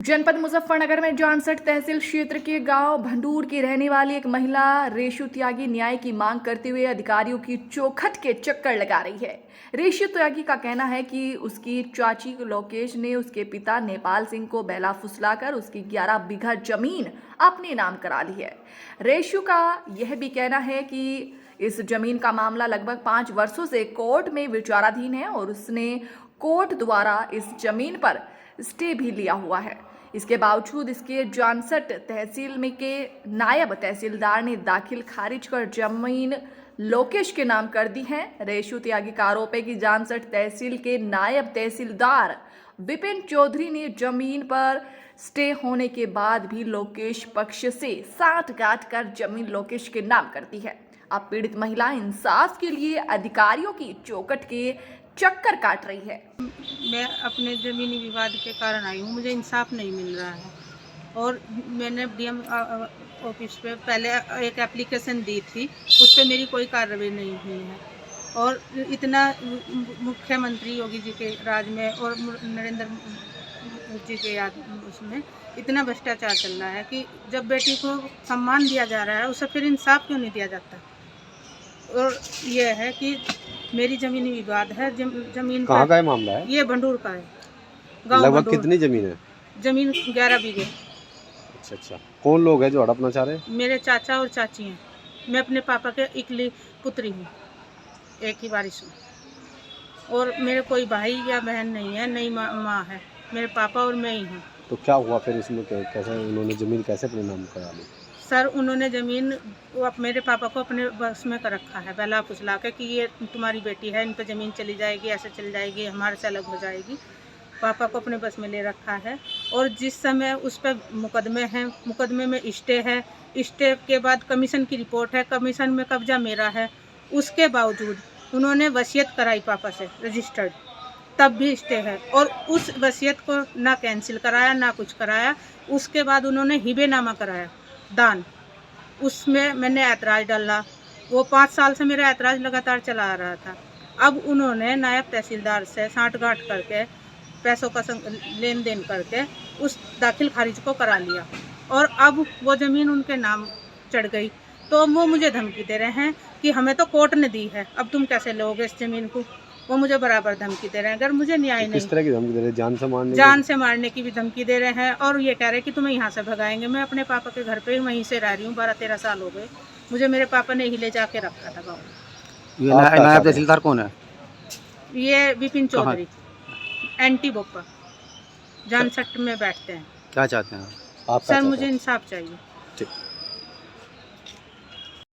जनपद मुजफ्फरनगर में जानसठ तहसील क्षेत्र के गांव भंडूर की रहने वाली एक महिला रेशु त्यागी न्याय की मांग करते हुए अधिकारियों की चौखट के चक्कर लगा रही है। रेशु त्यागी का कहना है कि उसकी चाची लोकेश ने उसके पिता नेपाल सिंह को बहला फुसलाकर उसकी 11 बीघा जमीन अपने नाम करा ली है। रेशु का यह भी कहना है कि इस जमीन का मामला लगभग 5 वर्षों से कोर्ट में विचाराधीन है और उसने कोर्ट द्वारा इस जमीन पर स्टे भी लिया हुआ है। इसके बावजूद इसके जानसठ तहसील में के नायब तहसीलदार ने दाखिल खारिज कर जमीन लोकेश के नाम कर दी है। रेशु त्यागी का आरोप है कि जानसठ तहसील के नायब तहसीलदार विपिन चौधरी ने जमीन पर स्टे होने के बाद भी लोकेश पक्ष से साठगांठ कर जमीन लोकेश के नाम कर दी है। अब पीड़ित महिला इंसाफ के लिए अधिकारियों की चौखट के चक्कर काट रही है। मैं अपने ज़मीनी विवाद के कारण आई हूँ, मुझे इंसाफ नहीं मिल रहा है और मैंने डीएम ऑफिस पे पहले एक एप्लीकेशन दी थी, उस पर मेरी कोई कार्रवाई नहीं हुई है। और इतना मुख्यमंत्री योगी जी के राज में और नरेंद्र जी के याद उसमें इतना भ्रष्टाचार चल रहा है कि जब बेटी को सम्मान दिया जा रहा है उसे फिर इंसाफ क्यों नहीं दिया जाता। और ये है कि मेरी जमीनी विवाद है, जमीन कहाँ का है मामला है? ये भंडूर का है। लगभग कितनी जमीन है? जमीन 11 बीघे। अच्छा, कौन लोग हैं जो हड़पना चाह रहे हैं? मेरे चाचा और चाची हैं। मैं अपने पापा के इकली पुत्री हूँ, एक ही बारिश हूँ और मेरे कोई भाई या बहन नहीं है, नई माँ है, मेरे पापा और मैं ही हूँ। तो क्या हुआ फिर इसमें, कैसे उन्होंने जमीन कैसे अपने नाम करा ली? सर, उन्होंने ज़मीन मेरे पापा को अपने बस में कर रखा है, बहला फुसला के कि ये तुम्हारी बेटी है, इन पर ज़मीन चली जाएगी, ऐसे चली जाएगी, हमारे से अलग हो जाएगी। पापा को अपने बस में ले रखा है और जिस समय उस पर मुकदमे हैं, मुकदमे में स्टे है, स्टे के बाद कमीशन की रिपोर्ट है, कमीशन में कब्जा मेरा है, उसके बावजूद उन्होंने वसीयत कराई पापा से रजिस्टर्ड, तब भी स्टे है और उस वसीयत को ना कैंसिल कराया ना कुछ कराया। उसके बाद उन्होंने हिबेनामा कराया दान, उसमें मैंने ऐतराज़ डाला। वो 5 साल से मेरा ऐतराज़ लगातार चला आ रहा था। अब उन्होंने नायब तहसीलदार से साठगांठ करके पैसों का लेन देन करके उस दाखिल खारिज को करा लिया और अब वो ज़मीन उनके नाम चढ़ गई। तो वो मुझे धमकी दे रहे हैं कि हमें तो कोर्ट ने दी है, अब तुम कैसे लोगे इस ज़मीन को। वो मुझे बराबर धमकी दे रहे हैं। अगर मुझे न्याय नहीं, किस तरह की धमकी दे रहे हैं? जान से मारने की भी धमकी दे रहे हैं और ये कह रहे हैं कि तुम्हें यहाँ से भगाएंगे। मैं अपने पापा के घर पे ही वहीं से रह रही हूँ, 12-13 साल हो गए। मुझे मेरे पापा ने ही ले जाके रखा था गाँव। ये नायब तहसीलदार कौन है? ये विपिन चौधरी, एंटी बोपा, जानसठ में बैठते हैं। क्या चाहते हैं आप? सर, मुझे इंसाफ चाहिए। ठीक।